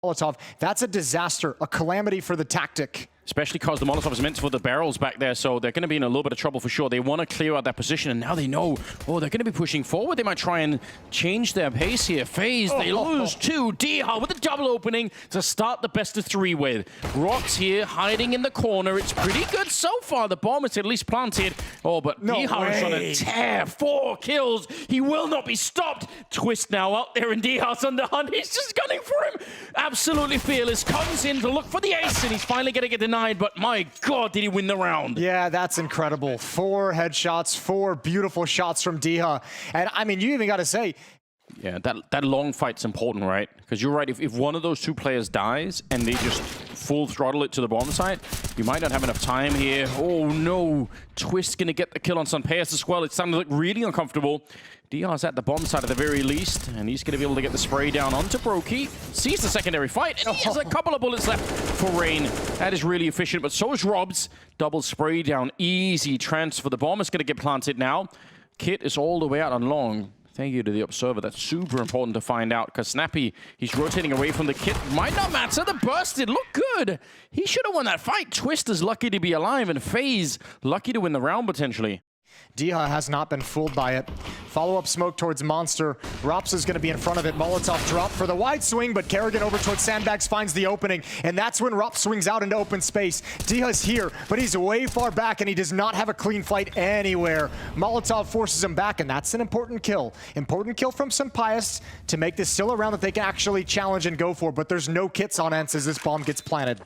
Molotov, that's a disaster, a calamity for the tactic. Especially because the Molotov is meant for the barrels back there, so they're going to be in a little bit of trouble for sure. They want to clear out that position, and now they know, oh, they're going to be pushing forward. They might try and change their pace here. FaZe, they lose two. Dihar with a double opening to start the best of three with. Rox here hiding in the corner. It's pretty good so far. The bomb is at least planted. Oh, but Dihar is on a tear. 4 kills. He will not be stopped. Twist now out there, and Dihar's on the hunt. He's just gunning for him. Absolutely fearless. Comes in to look for the ace, and he's finally going to get denied. But my God, did he win the round? Yeah, that's incredible. 4 headshots, 4 beautiful shots from Dihar. And I mean, you even got to say, yeah, that long fight's important, right? Because you're right, if one of those 2 players dies and they just full throttle it to the bomb site, you might not have enough time here. Oh no, Twist gonna get the kill on Sunpayas as well. It's starting to look really uncomfortable. Dihar's at the bomb site at the very least, and he's gonna be able to get the spray down onto Brokey. Sees the secondary fight, and he has a couple of bullets left for Rain. That is really efficient, but so is Rob's. Double spray down, easy transfer. The bomb is gonna get planted now. Kit is all the way out on long. Thank you to the observer. That's super important to find out, because Snappy, he's rotating away from the Kit. Might not matter. The burst did look good. He should have won that fight. Twist is lucky to be alive, and FaZe lucky to win the round potentially. Dihar has not been fooled by it. Follow-up smoke towards Monster. Rops is going to be in front of it. Molotov drop for the wide swing, but Kerrigan over towards Sandbags finds the opening, and that's when Rops swings out into open space. Dihar's here, but he's way far back, and he does not have a clean fight anywhere. Molotov forces him back, and that's an important kill. Important kill from Sunpayas to make this still a round that they can actually challenge and go for, but there's no kits on Ence as this bomb gets planted.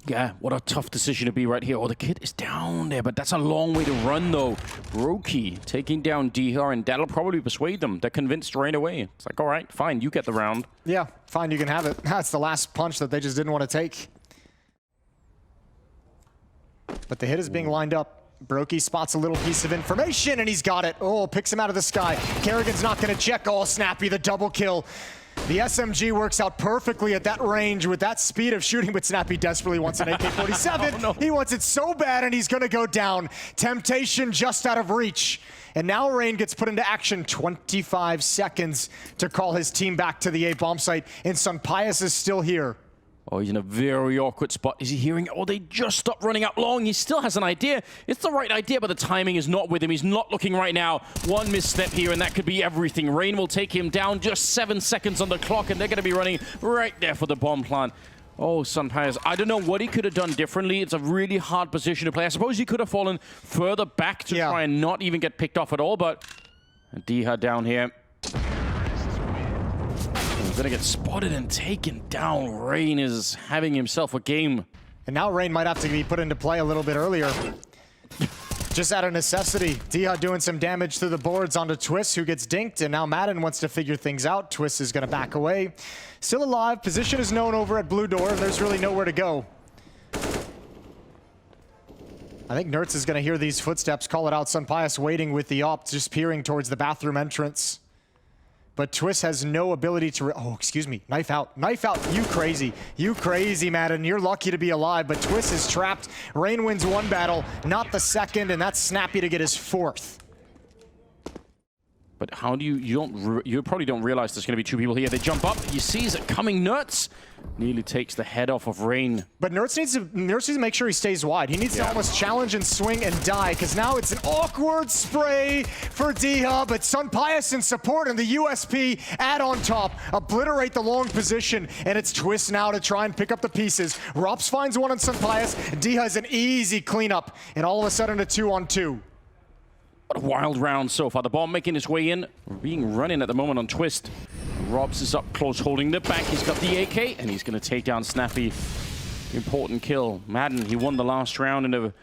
Yeah, what a tough decision to be right here. Oh, the Kit is down there, but that's a long way to run, though. Brokey taking down Dihar, and that'll probably persuade them. They're convinced right away. It's like, all right, fine, you get the round. Yeah, fine, you can have it. That's the last punch that they just didn't want to take. But the hit is being lined up. Brokey spots a little piece of information, and he's got it. Oh, picks him out of the sky. Kerrigan's not going to check. Oh, Snappy, the double kill. The SMG works out perfectly at that range with that speed of shooting, but Snappy desperately wants an AK-47. Oh, no. He wants it so bad, and he's going to go down. Temptation just out of reach. And now Rain gets put into action. 25 seconds to call his team back to the A bomb site, and Sunpayas is still here. Oh, he's in a very awkward spot. Is he hearing? Oh, they just stopped running out long. He still has an idea. It's the right idea, but the timing is not with him. He's not looking right now. One misstep here, and that could be everything. Rain will take him down. Just 7 seconds on the clock, and they're going to be running right there for the bomb plant. Oh, Sunpayas. I don't know what he could have done differently. It's a really hard position to play. I suppose he could have fallen further back to try and not even get picked off at all, but Dihar down here. Gonna get spotted and taken down. Rain is having himself a game. And now Rain might have to be put into play a little bit earlier. Just out of necessity. Dihar doing some damage to the boards onto Twist, who gets dinked, and now Madden wants to figure things out. Twist is gonna back away. Still alive, position is known over at Blue Door, and there's really nowhere to go. I think Nertz is gonna hear these footsteps, call it out. Sunpayas waiting with the op, just peering towards the bathroom entrance. But Twist has no ability to... Oh, excuse me. Knife out. Knife out. You crazy. You crazy, Madden. You're lucky to be alive, but Twist is trapped. Rain wins 1 battle, not the second, and that's Snappy to get his 4th. But how do you probably don't realize there's going to be 2 people here. They jump up. He sees it coming. Nertz nearly takes the head off of Rain. But Nertz needs to make sure he stays wide. He needs to almost challenge and swing and die, because now it's an awkward spray for Dihar, but Sunpayas in support, and the USP add on top, obliterate the long position, and it's Twist now to try and pick up the pieces. Rops finds one on Sunpayas. Dihar has an easy cleanup, and all of a sudden a 2-on-2. What a wild round so far. The bomb making its way in. Being run in at the moment on Twist. Robs is up close holding the back. He's got the AK, and he's going to take down Snappy. Important kill. Madden, he won the last round in a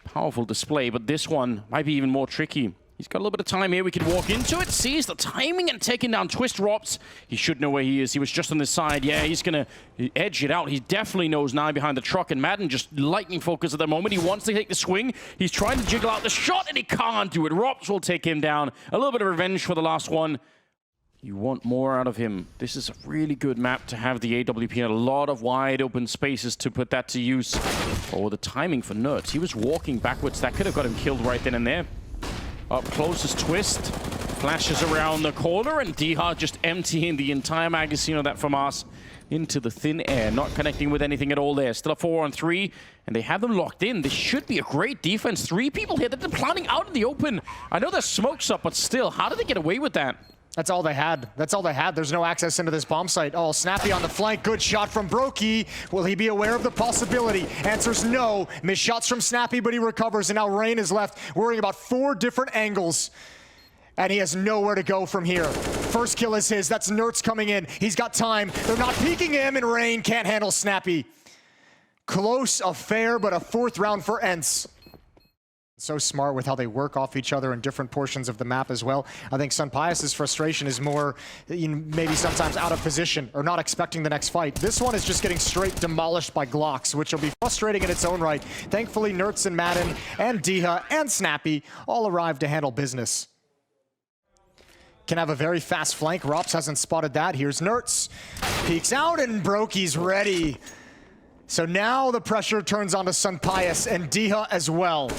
powerful display, but this one might be even more tricky. He's got a little bit of time here. We can walk into it, sees the timing, and taking down Twist. Rops. He should know where he is. He was just on this side. Yeah, he's going to edge it out. He definitely knows now behind the truck, and Madden just lightning focus at the moment. He wants to take the swing. He's trying to jiggle out the shot, and he can't do it. Rops will take him down. A little bit of revenge for the last one. You want more out of him. This is a really good map to have the AWP and a lot of wide open spaces to put that to use. Oh, the timing for Nertz. He was walking backwards. That could have got him killed right then and there. Up close is Twist. Flashes around the corner, and Diha just emptying the entire magazine of that FAMAS into the thin air, not connecting with anything at all there. Still a 4-on-3, and they have them locked in. This should be a great defense. 3 people here that they're planning out in the open. I know there's smokes up, but still, how did they get away with that? That's all they had. That's all they had. There's no access into this bomb site. Oh, Snappy on the flank. Good shot from Brokey. Will he be aware of the possibility? Answers no. Missed shots from Snappy, but he recovers, and now Rain is left worrying about 4 different angles. And he has nowhere to go from here. First kill is his. That's Nertz coming in. He's got time. They're not peeking him, and Rain can't handle Snappy. Close affair, but a 4th round for Ence. So smart with how they work off each other in different portions of the map as well. I think Sunpius's frustration is more, maybe sometimes out of position or not expecting the next fight. This one is just getting straight demolished by Glocks, which will be frustrating in its own right. Thankfully, Nertz and Madden and Diha and Snappy all arrived to handle business. Can have a very fast flank. Rops hasn't spotted that. Here's Nertz. Peeks out, and Brokey's ready. So now the pressure turns onto Sunpius and Diha as well.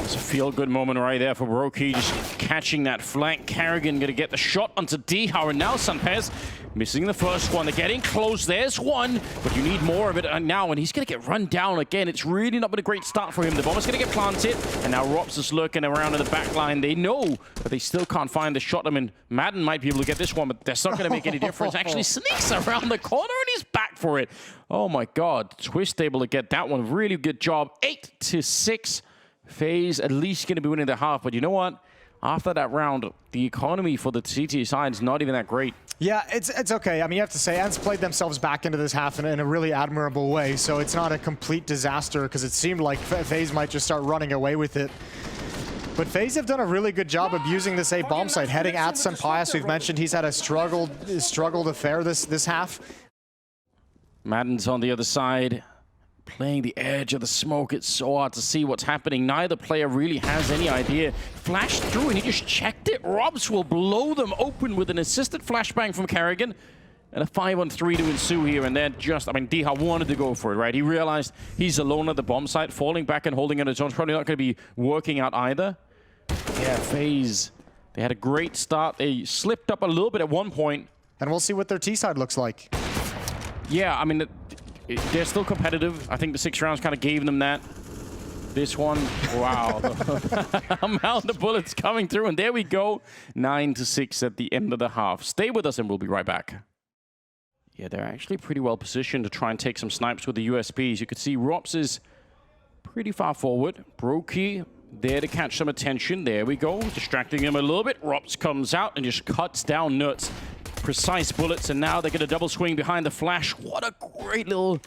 It's a feel-good moment right there for Brokey, just catching that flank. Karrigan gonna get the shot onto Diha, and now Sunpius missing the first one. They're getting close. There's one, but you need more of it now, and he's gonna get run down again. It's really not been a great start for him. The bomb is gonna get planted, and now Rops is lurking around in the back line. They know, but they still can't find the shot. I mean, Madden might be able to get this one, but that's not gonna make any difference. Actually sneaks around the corner, and he's back for it. Oh my God, Twist able to get that one. Really good job. 8-6. FaZe at least going to be winning the half, but you know what? After that round, the economy for the CT side is not even that great. Yeah, it's okay. I mean, you have to say, Ence played themselves back into this half in a really admirable way, so it's not a complete disaster, because it seemed like FaZe might just start running away with it. But FaZe have done a really good job abusing this A bomb site, heading at Sunpius. We've mentioned he's had a struggled affair this half. Madden's on the other side, playing the edge of the smoke. It's so hard to see what's happening. Neither player really has any idea. Flashed through, and he just checked it. Robs will blow them open with an assisted flashbang from Karrigan. And a 5-on-3 to ensue here, and then just, I mean, Diha wanted to go for it, right? He realized he's alone at the bomb site, falling back and holding on his own. It's probably not going to be working out either. Yeah, FaZe, they had a great start. They slipped up a little bit at one point. And we'll see what their T side looks like. Yeah, I mean, they're still competitive. I think the 6 rounds kind of gave them that. This one, wow. The amount of bullets coming through, and there we go. 9-6 at the end of the half. Stay with us, and we'll be right back. Yeah, they're actually pretty well positioned to try and take some snipes with the USPs. You could see Rops is pretty far forward. Brokey there to catch some attention. There we go, distracting him a little bit. Rops comes out and just cuts down Nertz. Precise bullets, and now they get a double swing behind the flash. What a great little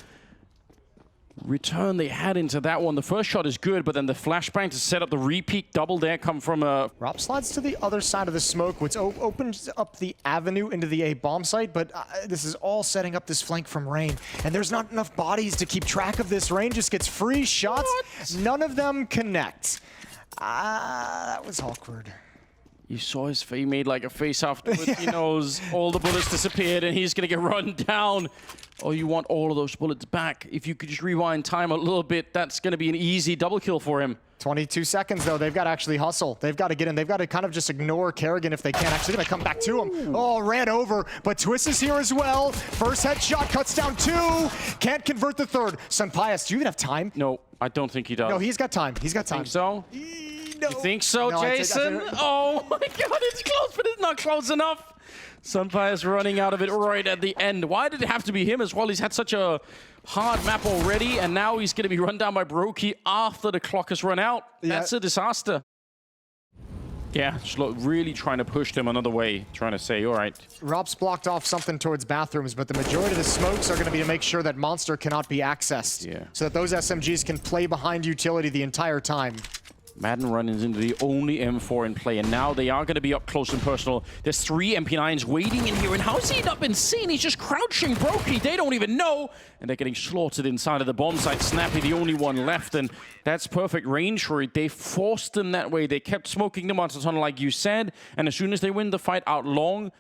return they had into that one. The first shot is good, but then the flashbang to set up the repeat double there come from a... Rob slides to the other side of the smoke, which opens up the avenue into the A bomb site, but this is all setting up this flank from Rain. And there's not enough bodies to keep track of this. Rain just gets free shots. What? None of them connect. That was awkward. You saw his face, he made like a face afterwards. Yeah. He knows all the bullets disappeared and he's going to get run down. Oh, you want all of those bullets back. If you could just rewind time a little bit, that's going to be an easy double kill for him. 22 seconds, though. They've got to actually hustle. They've got to get in. They've got to kind of just ignore Karrigan if they can. Actually going to come back to him. Oh, ran over. But Twist is here as well. First headshot cuts down 2. Can't convert the third. Sunpius, do you even have time? No, I don't think he does. No, he's got time. He's got time. Think so? No. You think so, no, Jason? Oh my God, it's close, but it's not close enough. Sunpius running out of it right at the end. Why did it have to be him as well? He's had such a hard map already, and now he's going to be run down by Brokey after the clock has run out. Yeah. That's a disaster. Yeah, just really trying to push them another way, trying to say, all right. Rob's blocked off something towards bathrooms, but the majority of the smokes are going to be to make sure that Monster cannot be accessed. Yeah. So that those SMGs can play behind utility the entire time. Madden runs into the only M4 in play, and now they are going to be up close and personal. There's 3 MP9s waiting in here, and how's he not been seen? He's just crouching Brokey. They don't even know, and they're getting slaughtered inside of the bomb site. Snappy, the only one left, and that's perfect range for it. They forced them that way. They kept smoking the monster tunnel, like you said, and as soon as they win the fight out long,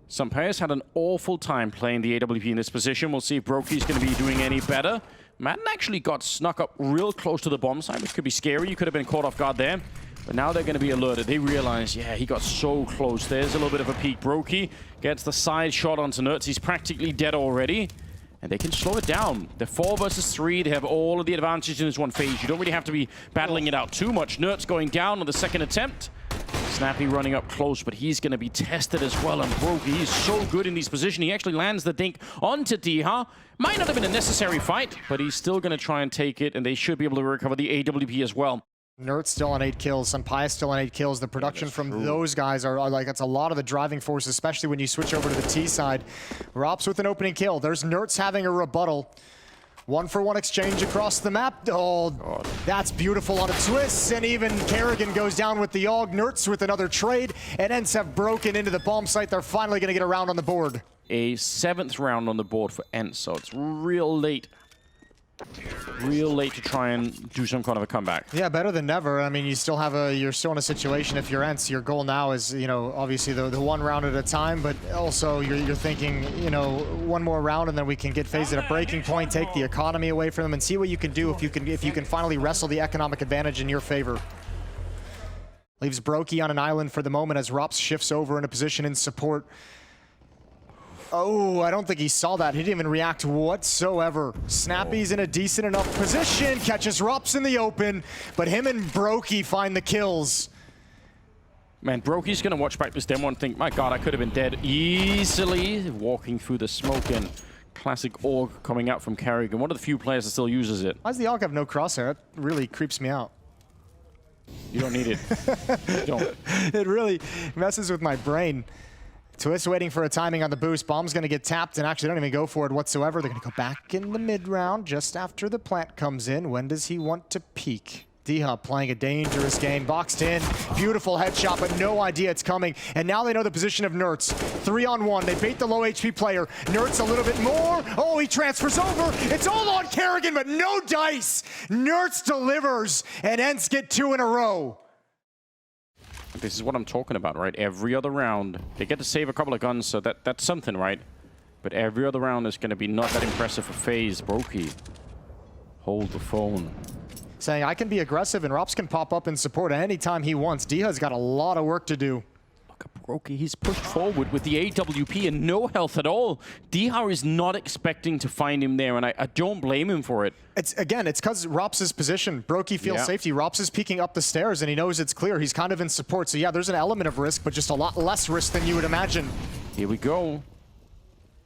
Sunpius had an awful time playing the AWP in this position. We'll see if Brokey's going to be doing any better. Madden actually got snuck up real close to the bomb site, which could be scary. You could have been caught off guard there. But now they're going to be alerted. They realize, yeah, he got so close. There's a little bit of a peek. Brokey gets the side shot onto Nertz. He's practically dead already. And they can slow it down. They're 4 versus 3. They have all of the advantage in this one phase. You don't really have to be battling it out too much. Nertz going down on the second attempt. Snappy running up close, but he's going to be tested as well. And Brokey, he's so good in these positions. He actually lands the dink onto Diha. Might not have been a necessary fight, but he's still going to try and take it. And they should be able to recover the AWP as well. Nertz still on 8 kills, Sunpaya still on 8 kills. The production from those guys are like, it's a lot of the driving force, especially when you switch over to the T side. Rops with an opening kill. There's Nertz having a rebuttal. 1-for-1 exchange across the map. Oh, God. That's beautiful on a twist. And even Kerrigan goes down with the AUG. Nertz with another trade. And Ence have broken into the bomb site. They're finally going to get a round on the board. A 7th round on the board for Ence, so it's real late. Real late to try and do some kind of a comeback. Yeah, better than never. I mean, you still have you're still in a situation, if you're Ence, your goal now is, you know, obviously the 1 round at a time, but also you're thinking, you know, 1 more round and then we can get FaZe at a breaking point, take the economy away from them and see what you can do if you can finally wrestle the economic advantage in your favor. Leaves Brokey on an island for the moment as Rops shifts over in a position in support. Oh, I don't think he saw that. He didn't even react whatsoever. Snappy's in a decent enough position, catches Rops in the open, but him and Brokey find the kills. Man, Brokey's going to watch back this demo and think, my God, I could have been dead easily. Walking through the smoke and classic AUG coming out from Kerrigan. One of the few players that still uses it. Why does the AUG have no crosshair? That really creeps me out. You don't need it. You don't. It really messes with my brain. Twist waiting for a timing on the boost. Bomb's going to get tapped and actually don't even go for it whatsoever. They're going to go back in the mid round just after the plant comes in. When does he want to peek? D-Hub playing a dangerous game. Boxed in. Beautiful headshot, but no idea it's coming. And now they know the position of Nertz. 3-on-1. They bait the low HP player. Nertz a little bit more. Oh, he transfers over. It's all on Kerrigan, but no dice. Nertz delivers, and Ence get 2 in a row. This is what I'm talking about, right? Every other round, they get to save a couple of guns, so that's something, right? But every other round is going to be not that impressive for FaZe. Brokey, hold the phone. Saying, I can be aggressive, and Rops can pop up in support at any time he wants. Diha's got a lot of work to do. Look at Brokey, he's pushed forward with the AWP and no health at all. Diha is not expecting to find him there, and I don't blame him for it. It's because Rops' position. Brokey feels safety. Rops is peeking up the stairs, and he knows it's clear. He's kind of in support. So yeah, there's an element of risk, but just a lot less risk than you would imagine. Here we go.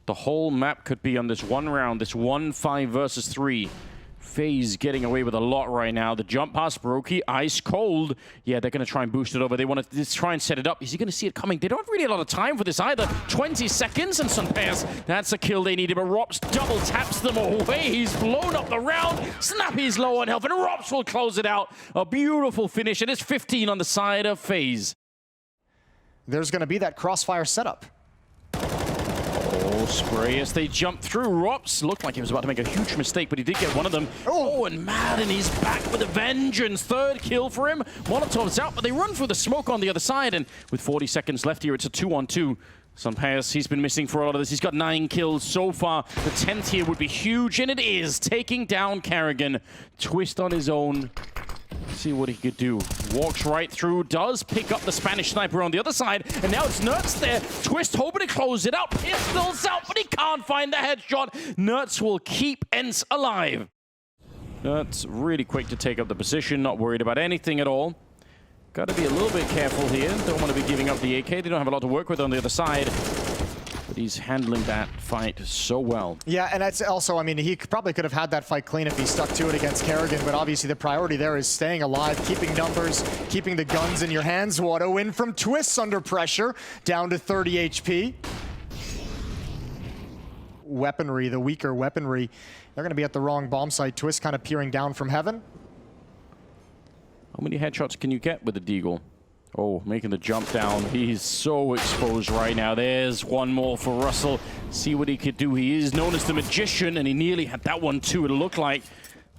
The whole map could be on this 1 round, this 1-5 versus 3. FaZe getting away with a lot right now. The jump past Brokey, ice cold. Yeah, they're going to try and boost it over. They want to try and set it up. Is he going to see it coming? They don't have really a lot of time for this either. 20 seconds and some pairs. That's a kill they needed, but Rops double taps them away. He's blown up the round. Snappy's low on health, and Rops will close it out. A beautiful finish, and it's 15 on the side of FaZe. There's going to be that crossfire setup. Spray as they jump through. Rops looked like he was about to make a huge mistake, but he did get one of them. Oh, and Madden, he's back with a vengeance. 3rd kill for him. Molotov's out, but they run through the smoke on the other side, and with 40 seconds left here, it's a 2-on-2. Sunpaya, he's been missing for a lot of this. He's got 9 kills so far. The 10th here would be huge, and it is. Taking down Kerrigan. Twist on his own. See what he could do. Walks right through, does pick up the Spanish sniper on the other side, and now it's Nertz there. Twist hoping to close it out. Pistols out, but he can't find the headshot. Nertz will keep Ence alive. Nertz really quick to take up the position, not worried about anything at all. Got to be a little bit careful here. Don't want to be giving up the AK. They don't have a lot to work with on the other side. But he's handling that fight so well. Yeah, and that's also, I mean, he probably could have had that fight clean if he stuck to it against Kerrigan, but obviously the priority there is staying alive, keeping numbers, keeping the guns in your hands. What a win from Twists under pressure, down to 30 HP. Weaponry, the weaker weaponry. They're going to be at the wrong bomb site. Twist kind of peering down from heaven. How many headshots can you get with the Deagle? Oh, making the jump down. He's so exposed right now. There's one more for Russell. See what he could do. He is known as the Magician, and he nearly had that one too, it looked like.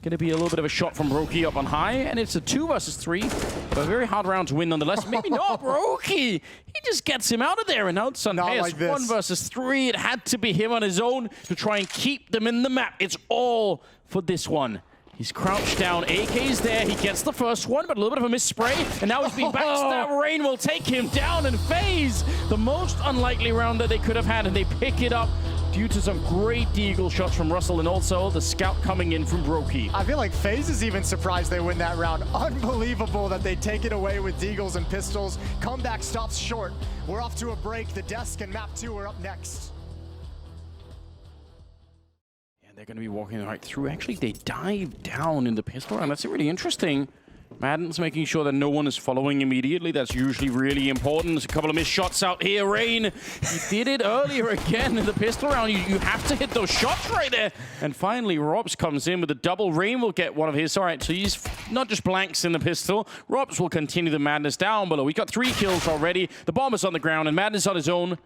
Going to be a little bit of a shot from Brokey up on high, and it's a 2 versus 3. But a very hard round to win nonetheless. Maybe not, Brokey. He just gets him out of there, and now it's like 1 versus 3. It had to be him on his own to try and keep them in the map. It's all for this one. He's crouched down. AK's there. He gets the first one, but a little bit of a missed spray. And now he's being backstabbed. Rain will take him down. And FaZe, the most unlikely round that they could have had, and they pick it up due to some great deagle shots from Russell and also the scout coming in from Brokey. I feel like FaZe is even surprised they win that round. Unbelievable that they take it away with deagles and pistols. Comeback stops short. We're off to a break. The Desk and Map 2 are up next. They're going to be walking right through. Actually, they dive down in the pistol round. That's really interesting. Madden's making sure that no one is following immediately. That's usually really important. There's a couple of missed shots out here. Rain, he did it earlier again in the pistol round. You have to hit those shots right there. And finally, Robs comes in with a double. Rain will get one of his. All right, so he's not just blanks in the pistol. Robs will continue the madness down below. We got 3 kills already. The bomb is on the ground, and Madness on his own.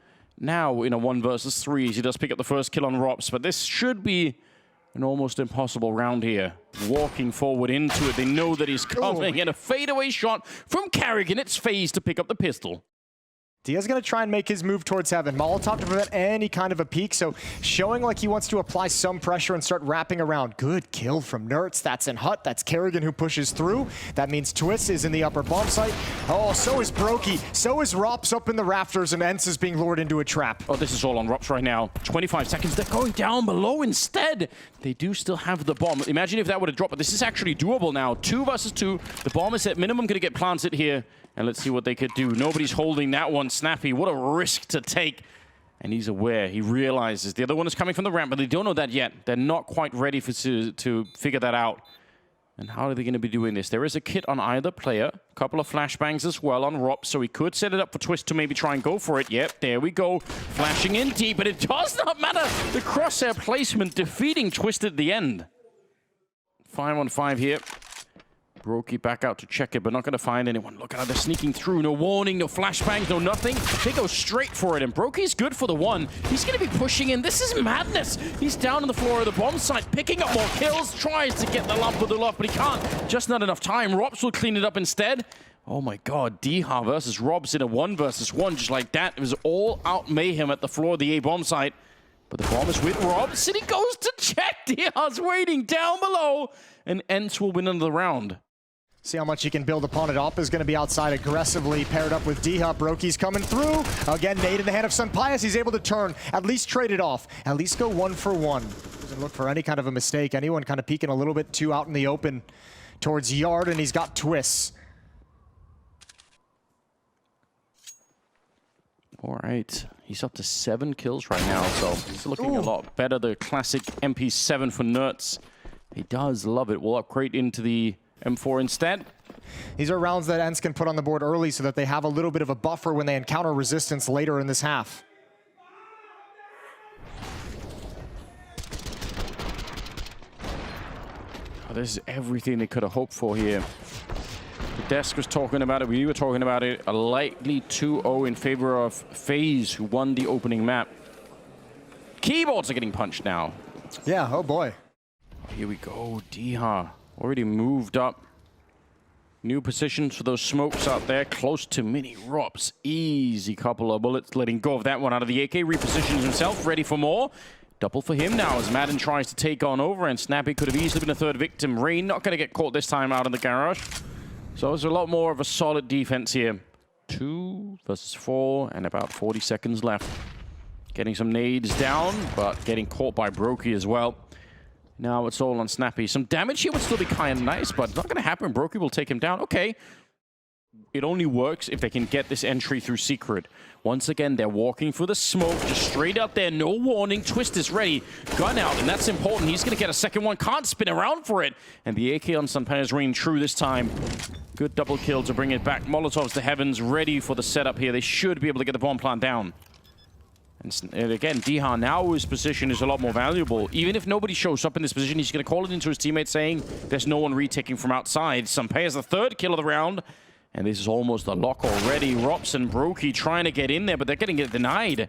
Now, in a 1 versus 3, he does pick up the first kill on Robs, but this should be an almost impossible round here. Walking forward into it, they know that he's coming, and a fadeaway shot from Carrigan. It's FaZe to pick up the pistol. Dia's going to try and make his move towards heaven. Molotov to prevent any kind of a peek, so showing like he wants to apply some pressure and start wrapping around. Good kill from Nertz. That's in Hut. That's Carrigan who pushes through. That means Twist is in the upper bomb site. Oh, so is Brokey. So is Rops up in the rafters, and Ence is being lured into a trap. Oh, this is all on Rops right now. 25 seconds. They're going down below instead. They do still have the bomb. Imagine if that would have dropped, but this is actually doable now. 2 versus 2. The bomb is at minimum going to get planted here. And let's see what they could do. Nobody's holding that one. Snappy, what a risk to take. And he's aware. He realizes the other one is coming from the ramp, but they don't know that yet. They're not quite ready to figure that out. And how are they going to be doing this? There is a kit on either player. A couple of flashbangs as well on Rob, so he could set it up for Twist to maybe try and go for it. Yep, there we go. Flashing in deep, but it does not matter. The crosshair placement defeating Twist at the end. 5-on-5 here. Brokey back out to check it, but not going to find anyone. Look at how they're sneaking through. No warning, no flashbangs, no nothing. They go straight for it, and Brokey's good for the 1. He's going to be pushing in. This is madness. He's down on the floor of the bomb site, picking up more kills, tries to get the lump with the loft, but he can't. Just not enough time. Robs will clean it up instead. Oh my god, Diha versus Robs in a 1 versus 1, just like that. It was all out mayhem at the floor of the A bomb site. But the bomb is with Robs, and he goes to check. Diha's waiting down below, and Ence will win another round. See how much he can build upon it. Op is going to be outside aggressively, paired up with D-Hop. Brokey's coming through. Again, nade in the hand of Sunpius. He's able to turn, at least trade it off, at least go 1 for 1. Doesn't look for any kind of a mistake. Anyone kind of peeking a little bit too out in the open towards Yard, and he's got Twists. All right, he's up to 7 kills right now, so he's looking a lot better. The classic MP7 for Nertz. He does love it. We'll upgrade into the M4 instead. These are rounds that Ence can put on the board early so that they have a little bit of a buffer when they encounter resistance later in this half. Oh, this is everything they could have hoped for here. The desk was talking about it, we were talking about it. A likely 2-0 in favor of FaZe, who won the opening map. Keyboards are getting punched now. Yeah, oh boy. Here we go, Diha. Already moved up. New positions for those smokes out there, close to mini Robs. Easy couple of bullets, letting go of that one out of the AK. Repositions himself, ready for more. Double for him now as Madden tries to take on over, and Snappy could have easily been a 3rd victim. Rain not going to get caught this time out in the garage. So there's a lot more of a solid defense here. 2 versus 4, and about 40 seconds left. Getting some nades down, but getting caught by Brokey as well. Now it's all on Snappy. Some damage here would still be kind of nice, but not going to happen. Brokey will take him down. Okay. It only works if they can get this entry through secret. Once again, they're walking through the smoke, just straight out there. No warning. Twist is ready. Gun out, and that's important. He's going to get a second one. Can't spin around for it. And the AK on Sunpius ringing true this time. Good double kill to bring it back. Molotovs to heavens, ready for the setup here. They should be able to get the bomb plant down. And again, Diha now his position is a lot more valuable. Even if nobody shows up in this position, he's going to call it into his teammates saying there's no one retaking from outside. Sunpius the 3rd kill of the round. And this is almost a lock already. Rops and Brokey trying to get in there, but they're getting it denied.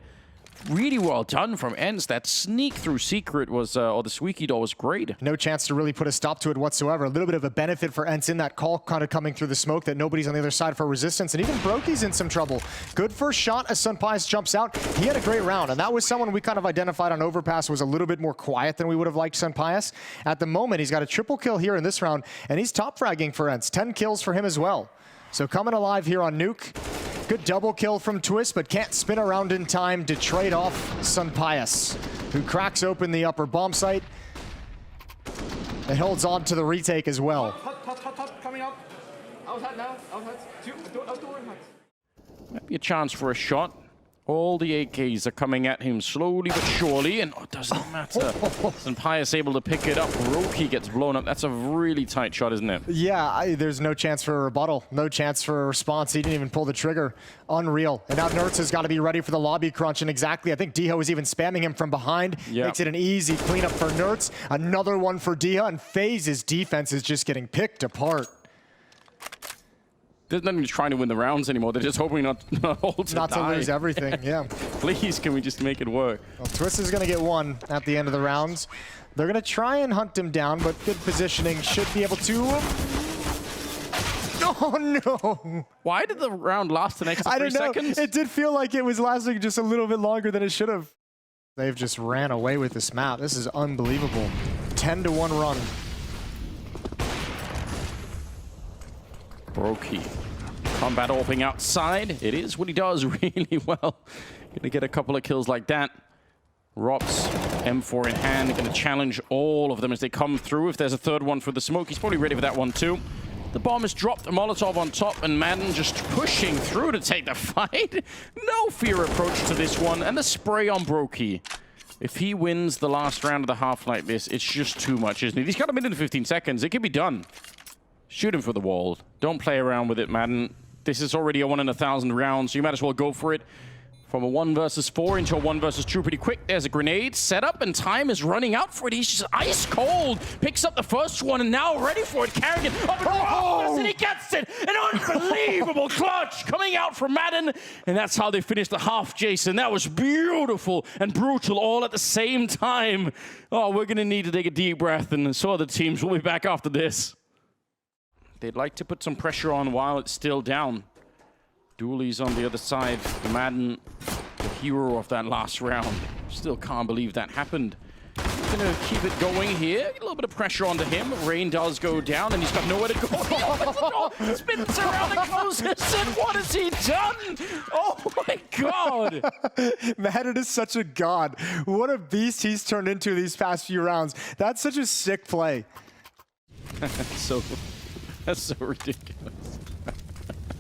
really well done from Ence. That sneak through secret was, or the squeaky door was great. No chance to really put a stop to it whatsoever. A little bit of a benefit for Ence in that call kind of coming through the smoke that nobody's on the other side for resistance. And even Brokey's in some trouble. Good first shot as Sunpias jumps out. He had a great round, and that was someone we kind of identified on Overpass was a little bit more quiet than we would have liked Sunpias. At the moment, he's got a triple kill here in this round, and he's top fragging for Ence. 10 kills for him as well. So coming alive here on Nuke. Good double kill from Twist, but can't spin around in time to trade off Sunpias, who cracks open the upper bomb site and holds on to the retake as well. Hot, coming up. Outside now, outside. Outdoor. Might be a chance for a shot. All the AKs are coming at him slowly but surely, and it doesn't matter. Sunpias able to pick it up. Brokey gets blown up. That's a really tight shot, isn't it? Yeah, there's no chance for a rebuttal. No chance for a response. He didn't even pull the trigger. Unreal. And now Nertz has got to be ready for the lobby crunch, and exactly, I think Diha is even spamming him from behind. Yep. Makes it an easy cleanup for Nertz. Another one for Diha, and FaZe's defense is just getting picked apart. They're not even trying to win the rounds anymore. They're just hoping not to lose everything, yeah. Please, can we just make it work? Well, Twist is going to get one at the end of the rounds. They're going to try and hunt him down, but good positioning should be able to... Oh, no. Why did the round last an extra 3 seconds? It did feel like it was lasting just a little bit longer than it should have. They've just ran away with this map. This is unbelievable. 10-1 run. Brokey. Combat orping outside. It is what he does really well. Gonna get a couple of kills like that. Rops, M4 in hand, gonna challenge all of them as they come through. If there's a third one for the smoke, he's probably ready for that one too. The bomb is dropped, a Molotov on top, and Madden just pushing through to take the fight. No fear approach to this one, and the spray on Brokey. If he wins the last round of the half like this, it's just too much, isn't it? He's got a minute and 15 seconds. It can be done. Shoot him for the wall. Don't play around with it, Madden. This is already a 1 in 1,000 round, so you might as well go for it. From a 1 versus 4 into a 1 versus 2 pretty quick. There's a grenade set up, and time is running out for it. He's just ice cold. Picks up the first one, and now ready for it. Carrigan up and he gets it. An unbelievable clutch coming out from Madden, and that's how they finished the half, Jason. That was beautiful and brutal all at the same time. Oh, we're gonna need to take a deep breath, and so are the teams. We'll be back after this. They'd like to put some pressure on while it's still down. Dooley's on the other side. Madden, the hero of that last round. Still can't believe that happened. Gonna keep it going here. A little bit of pressure onto him. Rain does go down, and he's got nowhere to go. Spins around and closes, and what has he done? Oh my God! Madden is such a god. What a beast he's turned into these past few rounds. That's such a sick play. That's so ridiculous.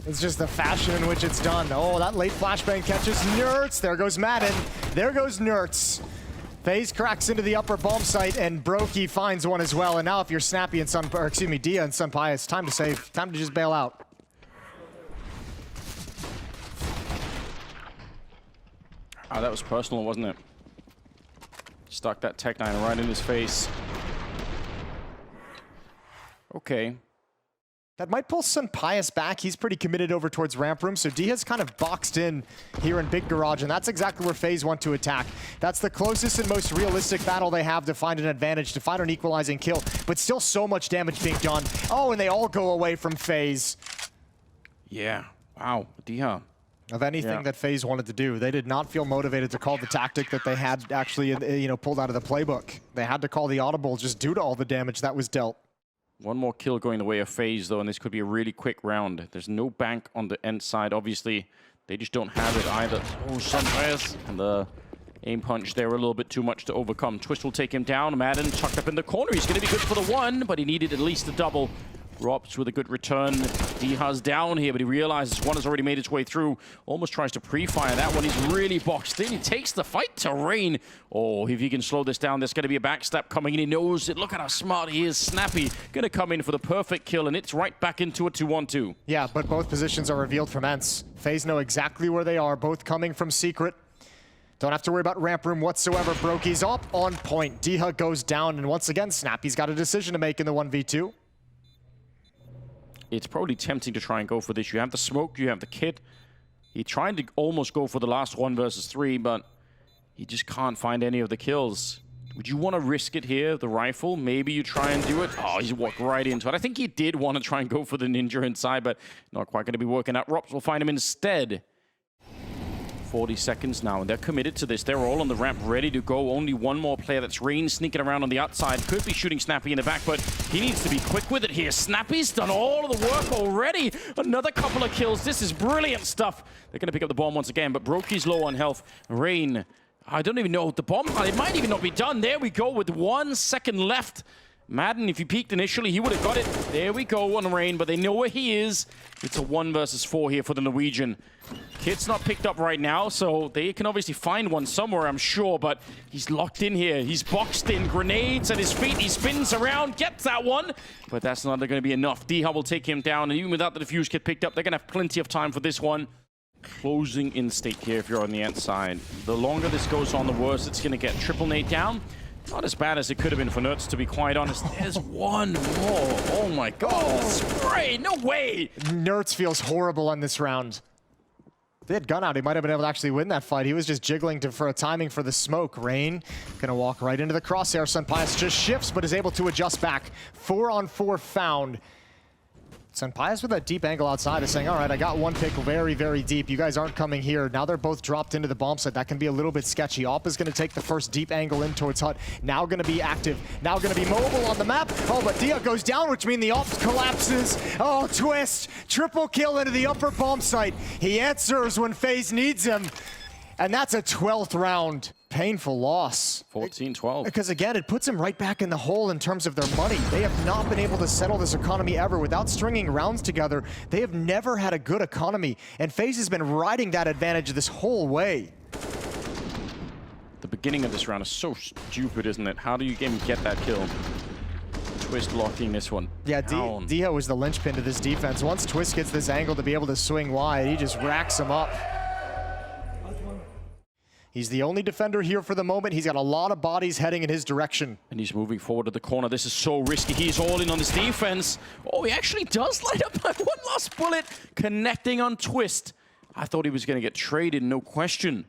It's just the fashion in which it's done. Oh, that late flashbang catches Nertz. There goes Madden. There goes Nertz. FaZe cracks into the upper bomb site, and Brokey finds one as well. And now if you're Snappy and Dia and Sunpias, time to save. Time to just bail out. Oh, that was personal, wasn't it? Stuck that Tech-9 right in his face. Okay. That might pull Sunpias back. He's pretty committed over towards ramp room, so Diha's kind of boxed in here in Big Garage, and that's exactly where FaZe want to attack. That's the closest and most realistic battle they have to find an advantage, to find an equalizing kill, but still so much damage being done. Oh, and they all go away from FaZe. Yeah, wow, Diha. Of anything that FaZe wanted to do, they did not feel motivated to call the tactic that they had actually, pulled out of the playbook. They had to call the audible just due to all the damage that was dealt. One more kill going the way of FaZe, though, and this could be a really quick round. There's no bank on the Ence side, obviously. They just don't have it either. Oh, Sunpias. And the aim punch there a little bit too much to overcome. Twist will take him down. Madden tucked up in the corner. He's going to be good for the one, but he needed at least a double. Rops with a good return. Diha's down here, but he realizes one has already made its way through. Almost tries to pre-fire that one. He's really boxed in. He takes the fight to Rain. Oh, if he can slow this down, there's going to be a backstep coming in. He knows it. Look at how smart he is. Snappy going to come in for the perfect kill, and it's right back into a 2-1-2. Yeah, but both positions are revealed from Ence. FaZe know exactly where they are, both coming from secret. Don't have to worry about ramp room whatsoever. Brokey's up on point. Diha goes down, and once again, Snappy's got a decision to make in the 1v2. It's probably tempting to try and go for this. You have the smoke, you have the kit. He tried to almost go for the last 1 versus 3, but he just can't find any of the kills. Would you want to risk it here, the rifle? Maybe you try and do it. Oh, he's walked right into it. I think he did want to try and go for the ninja inside, but not quite going to be working out. Rops will find him instead. 40 seconds now, and they're committed to this. They're all on the ramp, ready to go. Only one more player. That's Rain sneaking around on the outside. Could be shooting Snappy in the back, but he needs to be quick with it here. Snappy's done all of the work already. Another couple of kills. This is brilliant stuff. They're going to pick up the bomb once again, but Brokey's low on health. Rain, I don't even know the bomb. It might even not be done. There we go with 1 second left. Madden, if he peeked initially, he would have got it. There we go on Rain, but they know where he is. It's a 1 versus 4 here for the Norwegian. Kit's not picked up right now, so they can obviously find one somewhere, I'm sure, but he's locked in here. He's boxed in, grenades at his feet. He spins around, gets that one, but that's not going to be enough. D-Hub will take him down, and even without the defuse kit picked up, they're going to have plenty of time for this one. Closing instinct here if you're on the Ence side. The longer this goes on, the worse it's going to get. Triple nade down. Not as bad as it could have been for Nerds, to be quite honest. There's one more. Oh my god. Spray! No way! Nerds feels horrible on this round. If they had gun out, he might have been able to actually win that fight. He was just jiggling for a timing for the smoke. Rain gonna walk right into the crosshair. Senpaias just shifts, but is able to adjust back. 4-on-4 found. Senpaias with that deep angle outside is saying, all right, I got one pick very, very deep. You guys aren't coming here. Now they're both dropped into the bomb site. That can be a little bit sketchy. Op is going to take the first deep angle in towards Hut. Now going to be active. Now going to be mobile on the map. Oh, but Dia goes down, which means the Op collapses. Oh, Twist. Triple kill into the upper bomb site. He answers when FaZe needs him. And that's a 12th round. Painful loss. 14-12. Because again, it puts them right back in the hole in terms of their money. They have not been able to settle this economy ever without stringing rounds together. They have never had a good economy, and FaZe has been riding that advantage this whole way. The beginning of this round is so stupid, isn't it? How do you even get that kill? Twist locking this one. Yeah, Dia was the linchpin to this defense. Once Twist gets this angle to be able to swing wide, he just racks him up. He's the only defender here for the moment. He's got a lot of bodies heading in his direction. And he's moving forward to the corner. This is so risky. He's all in on this defense. Oh, he actually does light up that one last bullet, connecting on Twist. I thought he was going to get traded, no question.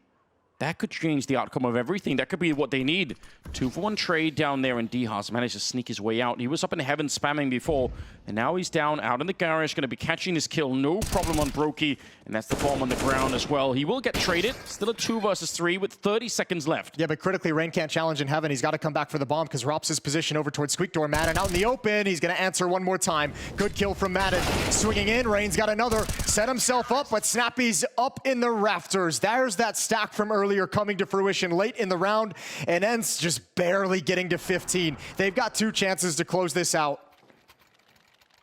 That could change the outcome of everything. That could be what they need. 2-for-1 trade down there, and D-Haas managed to sneak his way out. He was up in heaven spamming before, and now he's down out in the garage, going to be catching this kill. No problem on Brokey, and that's the bomb on the ground as well. He will get traded. Still a 2 versus 3 with 30 seconds left. Yeah, but critically, Rain can't challenge in heaven. He's got to come back for the bomb because Rops' position over towards Squeakdoor. Madden out in the open. He's going to answer one more time. Good kill from Madden. Swinging in. Rain's got another. Set himself up, but Snappy's up in the rafters. There's that stack from earlier coming to fruition late in the round, and Ence just barely getting to 15. They've got 2 chances to close this out.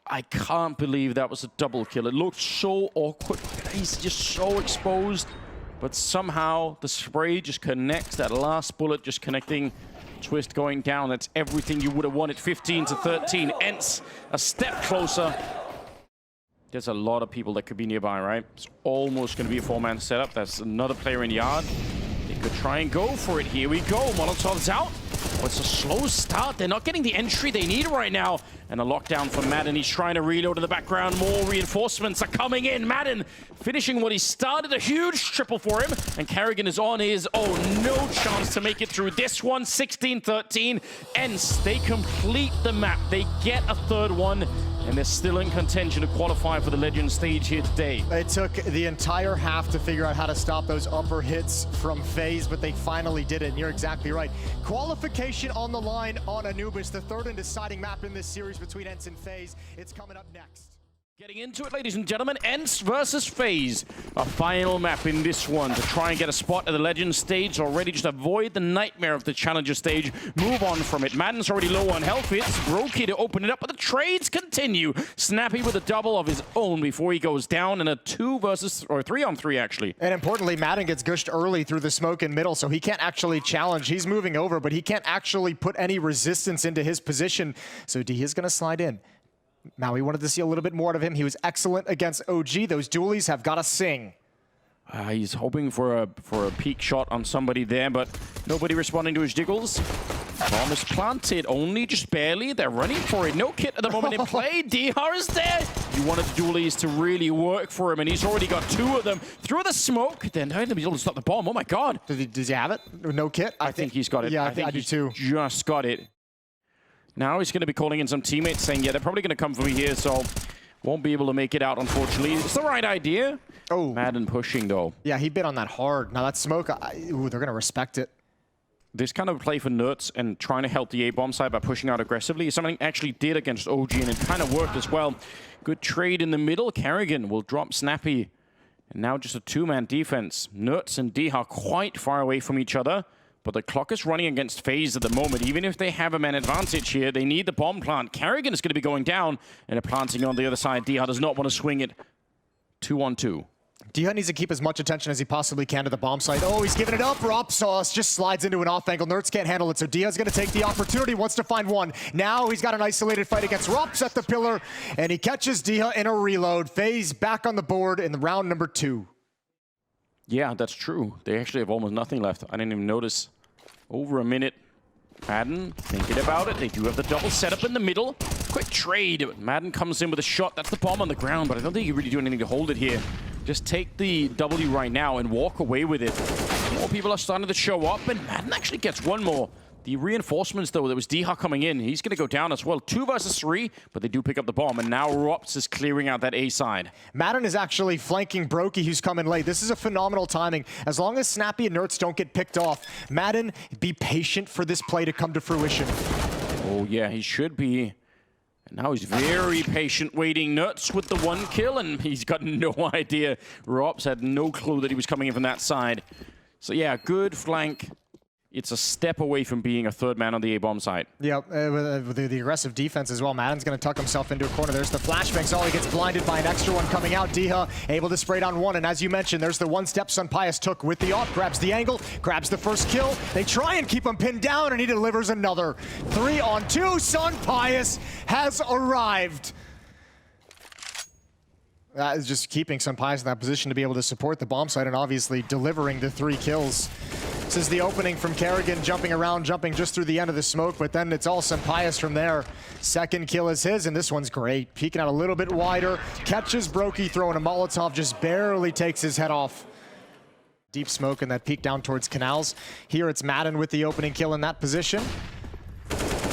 I can't believe that was a double kill. It looked so awkward. He's just so exposed, but somehow the spray just connects. That last bullet just connecting. Twist going down. That's everything you would have wanted. 15-13. Ence a step closer. There's a lot of people that could be nearby, right? It's almost going to be a 4-man setup. That's another player in yard. They could try and go for it. Here we go. Molotov's out. Oh, it's a slow start. They're not getting the entry they need right now. And a lockdown for Madden. He's trying to reload in the background. More reinforcements are coming in. Madden finishing what he started. A huge triple for him. And Kerrigan is on his own. No chance to make it through this one. 16-13. Ence, they complete the map. They get a 3rd one. And they're still in contention to qualify for the Legend stage here today. It took the entire half to figure out how to stop those upper hits from FaZe, but they finally did it, and you're exactly right. Qualification on the line on Anubis, the 3rd and deciding map in this series between Ence and FaZe. It's coming up next. Getting into it, ladies and gentlemen, Ence versus FaZe. A final map in this one to try and get a spot at the Legend stage already. Just avoid the nightmare of the Challenger stage. Move on from it. Madden's already low on health. It's Brokey to open it up, but the trades continue. Snappy with a double of his own before he goes down in a 3-on-3 actually. And importantly, Madden gets gushed early through the smoke in middle, so he can't actually challenge. He's moving over, but he can't actually put any resistance into his position. So D is going to slide in. Maui wanted to see a little bit more out of him. He was excellent against OG. Those dualies have got to sing. He's hoping for a peak shot on somebody there, but nobody responding to his jiggles. Bomb is planted, only just barely. They're running for it. No kit at the moment in play. DR is there. You wanted the dualies to really work for him, and he's already got 2 of them. Through the smoke, then he's able to stop the bomb. Oh my god. Does he have it? No kit? I think he's got it. Yeah, I think I do he's too. Just got it. Now he's going to be calling in some teammates saying, yeah, they're probably going to come for me here, so won't be able to make it out, unfortunately. It's the right idea. Oh. Madden pushing, though. Yeah, he bit on that hard. Now that smoke, ooh, they're going to respect it. This kind of play for Nuts and trying to help the A-bomb side by pushing out aggressively is something actually did against OG, and it kind of worked as well. Good trade in the middle. Karrigan will drop Snappy. And now just a 2-man defense. Nuts and D are quite far away from each other, but the clock is running against FaZe at the moment. Even if they have a man advantage here, they need the bomb plant. Karrigan is going to be going down, and they're planting on the other side. D does not want to swing it 2-on-2. Diha needs to keep as much attention as he possibly can to the bomb site. Oh, he's giving it up. Ropsauce just slides into an off angle. Nerds can't handle it, so Diha's going to take the opportunity, wants to find one. Now he's got an isolated fight against Rops at the pillar, and he catches Diha in a reload. FaZe back on the board in the round number 2. Yeah, that's true. They actually have almost nothing left. I didn't even notice. Over a minute. Madden thinking about it. They do have the double setup in the middle. Quick trade. Madden comes in with a shot. That's the bomb on the ground, but I don't think you really do anything to hold it here. Just take the W right now and walk away with it. More people are starting to show up, and Madden actually gets one more. The reinforcements, though, there was Diha coming in. He's going to go down as well. 2 versus 3, but they do pick up the bomb, and now Rops is clearing out that A side. Madden is actually flanking Brokey, who's coming late. This is a phenomenal timing. As long as Snappy and Nerds don't get picked off, Madden, be patient for this play to come to fruition. Oh, yeah, he should be. And now he's very patient, waiting. Nuts with the 1 kill, and he's got no idea. Rops had no clue that he was coming in from that side. So, yeah, good flank. It's a step away from being a 3rd man on the A-bomb side. Yeah, with the aggressive defense as well. Madden's going to tuck himself into a corner. There's the flashbangs. Oh, he gets blinded by an extra one coming out. Diha able to spray down 1. And as you mentioned, there's the 1-step Sunpius took with the AWP. Grabs the angle, grabs the first kill. They try and keep him pinned down, and he delivers another. 3-on-2. Sunpius has arrived. That is just keeping Sunpius in that position to be able to support the bomb site and obviously delivering the 3 kills. This is the opening from Karrigan, jumping around, jumping just through the end of the smoke, but then it's all Sunpius from there. 2nd kill is his, and this one's great. Peeking out a little bit wider, catches Brokey, throwing a Molotov, just barely takes his head off. Deep smoke and that peek down towards Canals. Here it's Madden with the opening kill in that position.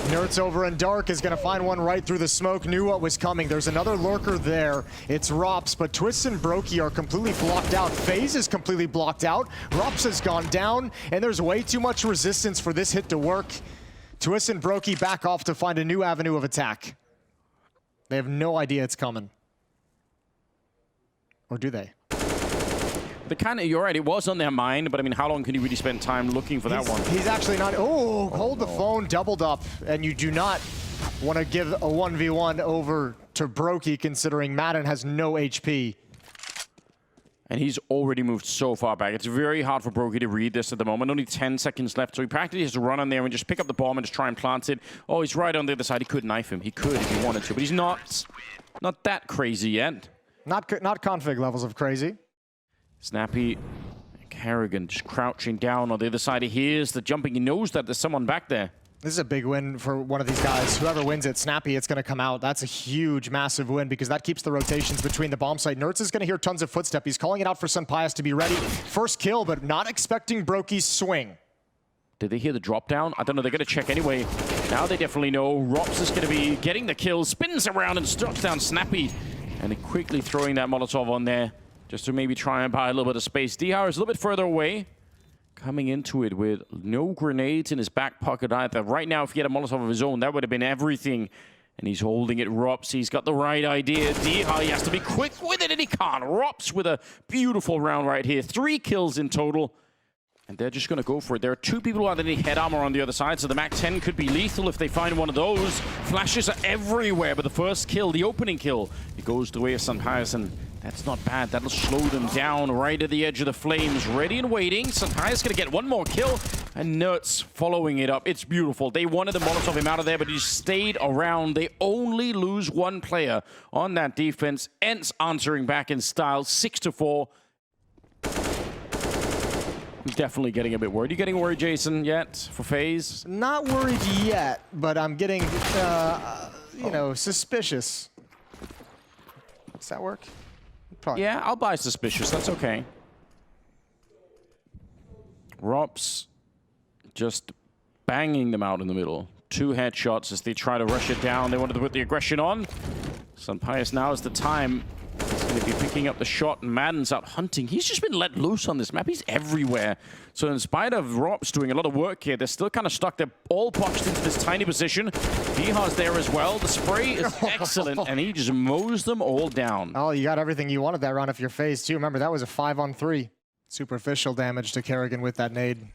Nerds over in dark is going to find one right through the smoke. Knew what was coming. There's another lurker there. It's Rops, but Twist and Brokey are completely blocked out. FaZe is completely blocked out. Rops has gone down, and there's way too much resistance for this hit to work. Twist and Brokey back off to find a new avenue of attack. They have no idea it's coming. Or do they? You're right, it was on their mind, but I mean, how long can you really spend time looking for that one? He's actually not. Oh, hold the phone, doubled up. And you do not want to give a 1v1 over to Brokey, considering Madden has no HP. And he's already moved so far back. It's very hard for Brokey to read this at the moment. Only 10 seconds left, so he practically has to run on there and just pick up the bomb and just try and plant it. Oh, he's right on the other side. He could knife him. He could if he wanted to, but he's not that crazy yet. Not config levels of crazy. Snappy, Karrigan just crouching down on the other side. He hears the jumping. He knows that there's someone back there. This is a big win for one of these guys. Whoever wins it, Snappy, it's going to come out. That's a huge, massive win because that keeps the rotations between the bomb site. Nerds is going to hear tons of footsteps. He's calling it out for Sunpius to be ready. First kill, but not expecting Brokey's swing. Did they hear the drop down? I don't know. They're going to check anyway. Now they definitely know. Rops is going to be getting the kill. Spins around and struck down Snappy. And quickly throwing that Molotov on there just to maybe try and buy a little bit of space. DR is a little bit further away. Coming into it with no grenades in his back pocket either. Right now, if he had a Molotov of his own, that would have been everything. And he's holding it. Rops, he's got the right idea. DR, he has to be quick with it, and he can't. Rops with a beautiful round right here. 3 kills in total. And they're just going to go for it. There are 2 people who have any head armor on the other side, so the MAC-10 could be lethal if they find one of those. Flashes are everywhere, but the first kill, the opening kill, it goes the way of Sunpius, and that's not bad. That'll slow them down right at the edge of the flames. Ready and waiting. Sunpius going to get one more kill, and Nuts following it up. It's beautiful. They wanted the Molotov him out of there, but he stayed around. They only lose 1 player on that defense. Ence answering back in style, 6-4. Definitely getting a bit worried. You getting worried, Jason, yet for FaZe? Not worried yet, but I'm getting, you know, suspicious. Does that work? Probably. Yeah, I'll buy suspicious. That's okay. Rops just banging them out in the middle. 2 headshots as they try to rush it down. They wanted to put the aggression on. Sunpius, now is the time. He's going to be picking up the shot, and Madden's out hunting. He's just been let loose on this map. He's everywhere. So in spite of Rops doing a lot of work here, they're still kind of stuck. They're all boxed into this tiny position. Diha's there as well. The spray is excellent, and he just mows them all down. Oh, you got everything you wanted that round if you're FaZe too. Remember, that was a 5-on-3. Superficial damage to Kerrigan with that nade.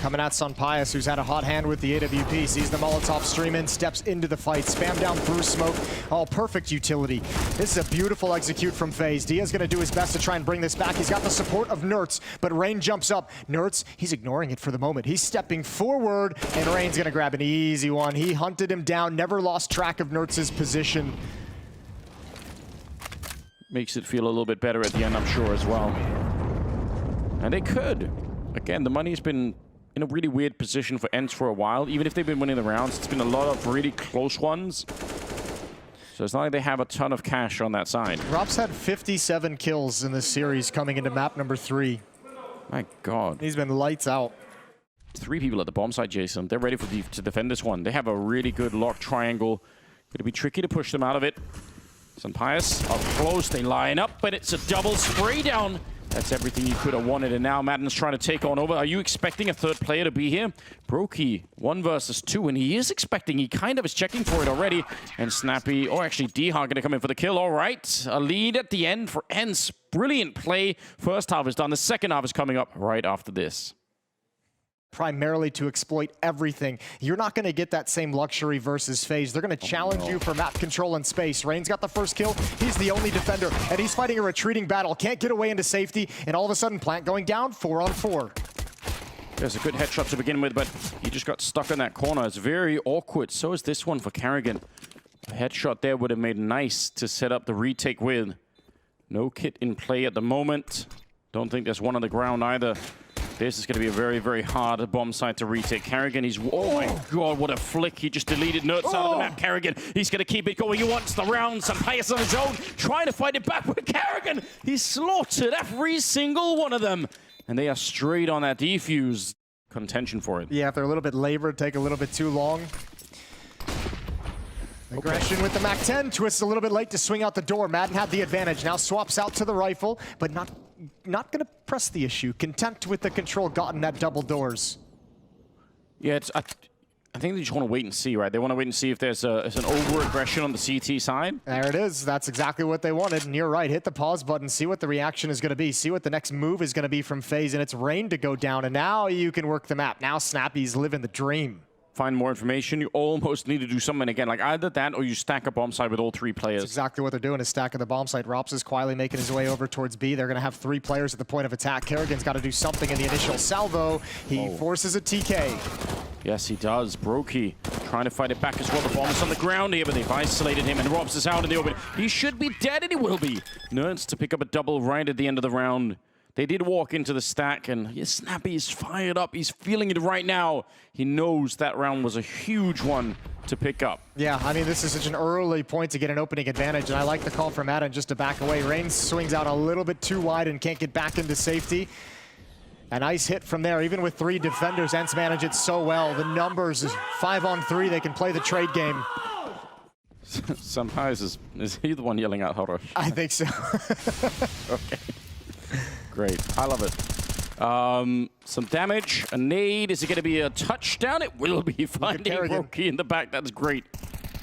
Coming at Sunpius, who's had a hot hand with the AWP, sees the Molotov stream in, steps into the fight, spam down through smoke. Oh, perfect utility. This is a beautiful execute from FaZe. Dia's gonna do his best to try and bring this back. He's got the support of Nertz, but Rain jumps up. Nertz, he's ignoring it for the moment. He's stepping forward, and Rain's gonna grab an easy one. He hunted him down, never lost track of Nertz's position. Makes it feel a little bit better at the end, I'm sure, as well. And they could. Again, the money's been in a really weird position for Ence for a while. Even if they've been winning the rounds, it's been a lot of really close ones. So it's not like they have a ton of cash on that side. Rob's had 57 kills in this series coming into map number 3. My God. He's been lights out. 3 people at the bomb site, Jason. They're ready to defend this one. They have a really good lock triangle. Going to be tricky to push them out of it. Sunpius up close. They line up, but it's a double spray down. That's everything you could have wanted, and now Madden's trying to take on over. Are you expecting a 3rd player to be here? Brokey, 1 versus 2, and he is expecting. He kind of is checking for it already. And Snappy, or actually Diha going to come in for the kill. All right, a lead at the end for Ence. Brilliant play. First half is done. The second half is coming up right after this. Primarily to exploit everything. You're not going to get that same luxury versus FaZe. They're going to challenge you for map control and space. Rain's got the first kill. He's the only defender, and he's fighting a retreating battle. Can't get away into safety, and all of a sudden, Plant going down 4-on-4. There's a good headshot to begin with, but he just got stuck in that corner. It's very awkward. So is this one for Kerrigan. A headshot there would have made nice to set up the retake with. No kit in play at the moment. Don't think there's one on the ground either. This is going to be a very, very hard bomb site to retake. Kerrigan, he's... Oh my God, what a flick. He just deleted Nertz out of the map. Kerrigan, he's going to keep it going. He wants the round. Sunpius on his own, trying to fight it back with Kerrigan. He's slaughtered every single one of them. And they are straight on that defuse. Contention for it. Yeah, if they're a little bit labored, take a little bit too long. Aggression with the MAC-10. Twists a little bit late to swing out the door. Madden had the advantage. Now swaps out to the rifle, but not going to press the issue. Content with the control gotten at double doors. Yeah, it's... I think they just want to wait and see, right? They want to wait and see if there's an over-aggression on the CT side. There it is. That's exactly what they wanted. And you're right. Hit the pause button. See what the reaction is going to be. See what the next move is going to be from FaZe. And it's Rain to go down. And now you can work the map. Now Snappy's living the dream. Find more information. You almost need to do something again. Like either that or you stack a bomb site with all 3 players. That's exactly what they're doing is stacking the bomb site. Rops is quietly making his way over towards B. They're going to have 3 players at the point of attack. Kerrigan's got to do something in the initial salvo. He forces a TK. Yes, he does. Brokey trying to fight it back as well. The bomb is on the ground here, but they've isolated him, and Robs is out in the open. He should be dead, and he will be. Nertz to pick up a double right at the end of the round. They did walk into the stack, and Snappy is fired up. He's feeling it right now. He knows that round was a huge one to pick up. Yeah, I mean, this is such an early point to get an opening advantage, and I like the call from Adam just to back away. Rain swings out a little bit too wide and can't get back into safety. A nice hit from there, even with 3 defenders. Ence manage it so well. The numbers is 5-on-3. They can play the trade game. Sometimes is he the one yelling out horror? I think so. Okay. Great. I love it. Some damage. A nade. Is it going to be a touchdown? It will be. Finding Brokey in the back. That's great.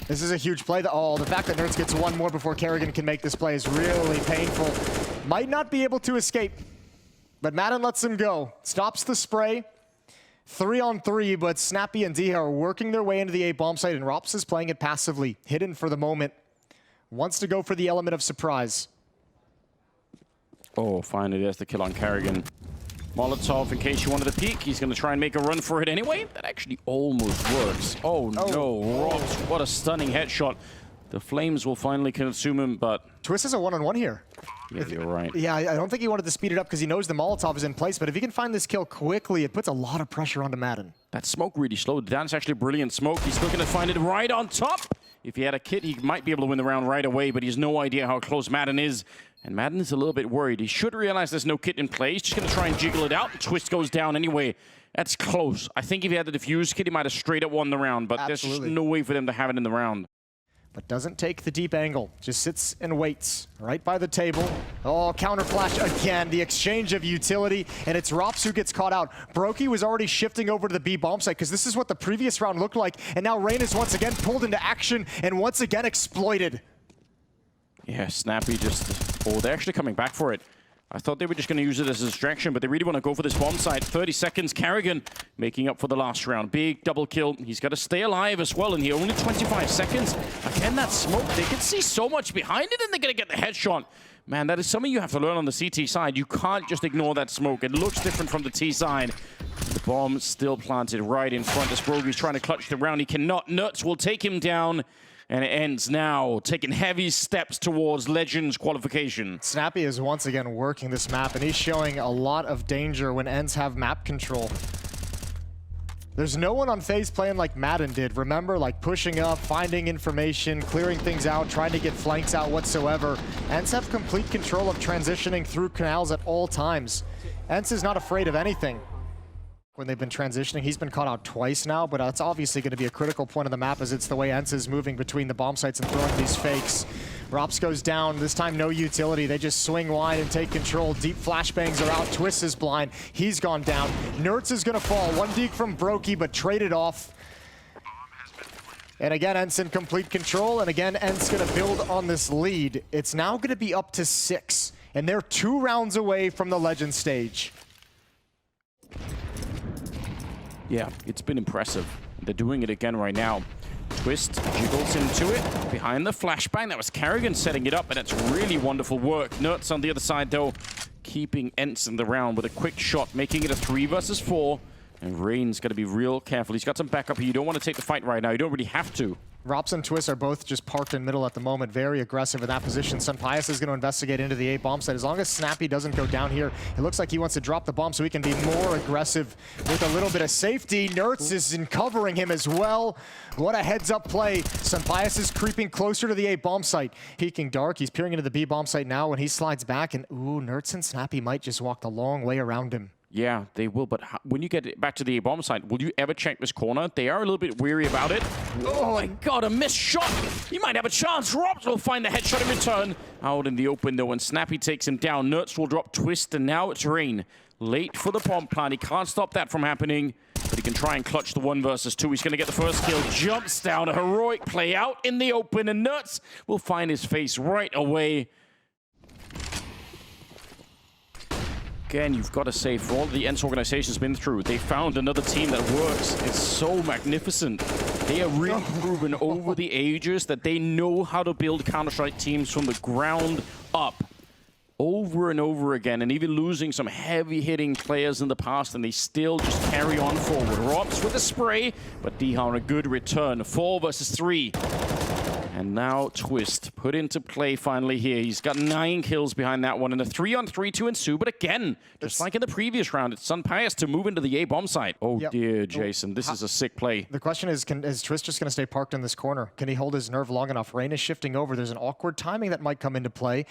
This is a huge play. The fact that Nertz gets 1 more before Kerrigan can make this play is really painful. Might not be able to escape. But Madden lets him go. Stops the spray. 3-on-3, but Snappy and Diha are working their way into the A bomb site, and Rops is playing it passively. Hidden for the moment. Wants to go for the element of surprise. Oh, finally, there's the kill on Kerrigan. Molotov, in case you wanted to peek, he's going to try and make a run for it anyway. That actually almost works. Oh, no. Rops, what a stunning headshot. The flames will finally consume him, but... Twist is a 1-on-1 here. Yeah, you're right. Yeah, I don't think he wanted to speed it up because he knows the Molotov is in place, but if he can find this kill quickly, it puts a lot of pressure onto Madden. That smoke really slowed down. It's actually a brilliant smoke. He's looking to find it right on top. If he had a kit, he might be able to win the round right away, but he has no idea how close Madden is. And Madden is a little bit worried. He should realize there's no kit in play. He's just going to try and jiggle it out. Twist goes down anyway. That's close. I think if he had the defuse kit, he might have straight up won the round, but there's just no way for them to have it in the round. But doesn't take the deep angle, just sits and waits right by the table. Oh, counter flash again, the exchange of utility, and it's Rops who gets caught out. Brokey was already shifting over to the B bomb site because this is what the previous round looked like, and now Rain is once again pulled into action and once again exploited. Yeah, Snappy just... Oh, they're actually coming back for it. I thought they were just going to use it as a distraction, but they really want to go for this bomb site. 30 seconds, Karrigan making up for the last round. Big double kill. He's got to stay alive as well in here. Only 25 seconds. Again, that smoke. They can see so much behind it, and they're going to get the headshot. Man, that is something you have to learn on the CT side. You can't just ignore that smoke. It looks different from the T side. The bomb still planted right in front as Brogy's trying to clutch the round. He cannot. Nuts will take him down. And it ends now, taking heavy steps towards Legends qualification. Snappy is once again working this map, and he's showing a lot of danger when Ence have map control. There's no one on FaZe playing like Madden did. Remember, like pushing up, finding information, clearing things out, trying to get flanks out whatsoever. Ence have complete control of transitioning through canals at all times. Ence is not afraid of anything. When they've been transitioning, he's been caught out twice now, but that's obviously going to be a critical point of the map as it's the way Ence is moving between the bomb sites and throwing these fakes. Rops goes down, this time no utility. They just swing wide and take control. Deep flashbangs are out. Twist is blind. He's gone down. Nertz is going to fall. One deke from Brokey, but traded off. And again, Ence in complete control, and again, Ence going to build on this lead. It's now going to be up to 6, and they're 2 rounds away from the Legend stage. Yeah, it's been impressive. They're doing it again right now. Twist jiggles into it behind the flashbang. That was Karrigan setting it up, and it's really wonderful work. Nertz on the other side, though, keeping Ence in the round with a quick shot, making it a 3 versus 4. And Rain's got to be real careful. He's got some backup here. You don't want to take the fight right now. You don't really have to. Rops and Twist are both just parked in middle at the moment, very aggressive in that position. Sunpius is going to investigate into the A bomb site. As long as Snappy doesn't go down here, it looks like he wants to drop the bomb so he can be more aggressive with a little bit of safety. Nertz is in covering him as well. What a heads-up play. Sunpius is creeping closer to the A bomb site. Peeking dark, he's peering into the B bomb site now when he slides back, and ooh, Nertz and Snappy might just walk the long way around him. Yeah, they will, but when you get back to the bomb site, will you ever check this corner? They are a little bit weary about it. Oh my god, a missed shot! He might have a chance. Rops will find the headshot in return. Out in the open, though, and Snappy takes him down. Nertz will drop Twist, and now it's Rain. Late for the bomb plant. He can't stop that from happening, but he can try and clutch the 1 versus 2. He's going to get the first kill. Jumps down. A heroic play out in the open, and Nertz will find his face right away. Again, you've got to say, for all the Ence organization's been through, they found another team that works. It's so magnificent. They are really proven over the ages that they know how to build Counter-Strike teams from the ground up. Over and over again, and even losing some heavy-hitting players in the past, and they still just carry on forward. Rops with a spray, but Dihan a good return. 4 versus 3. And now Twist put into play finally here. He's got 9 kills behind that one, and a 3-on-3 to ensue. But again, just like in the previous round, it's Sunpius to move into the A bomb site. Oh dear, Jason, this is a sick play. The question is Twist just going to stay parked in this corner? Can he hold his nerve long enough? Rain is shifting over. There's an awkward timing that might come into play.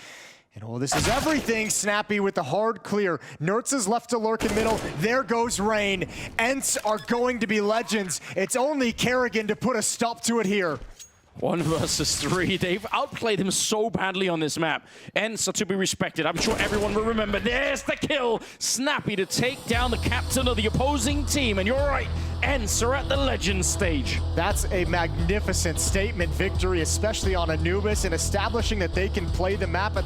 And oh, this is everything. Snappy with the hard clear. Nertz is left to lurk in middle. There goes Rain. Ence are going to be legends. It's only Karrigan to put a stop to it here. 1 versus 3. They've outplayed him so badly on this map. Ence are to be respected. I'm sure everyone will remember. There's the kill. Snappy to take down the captain of the opposing team. And you're right, Ence are at the Legend stage. That's a magnificent statement victory, especially on Anubis, and establishing that they can play the map at the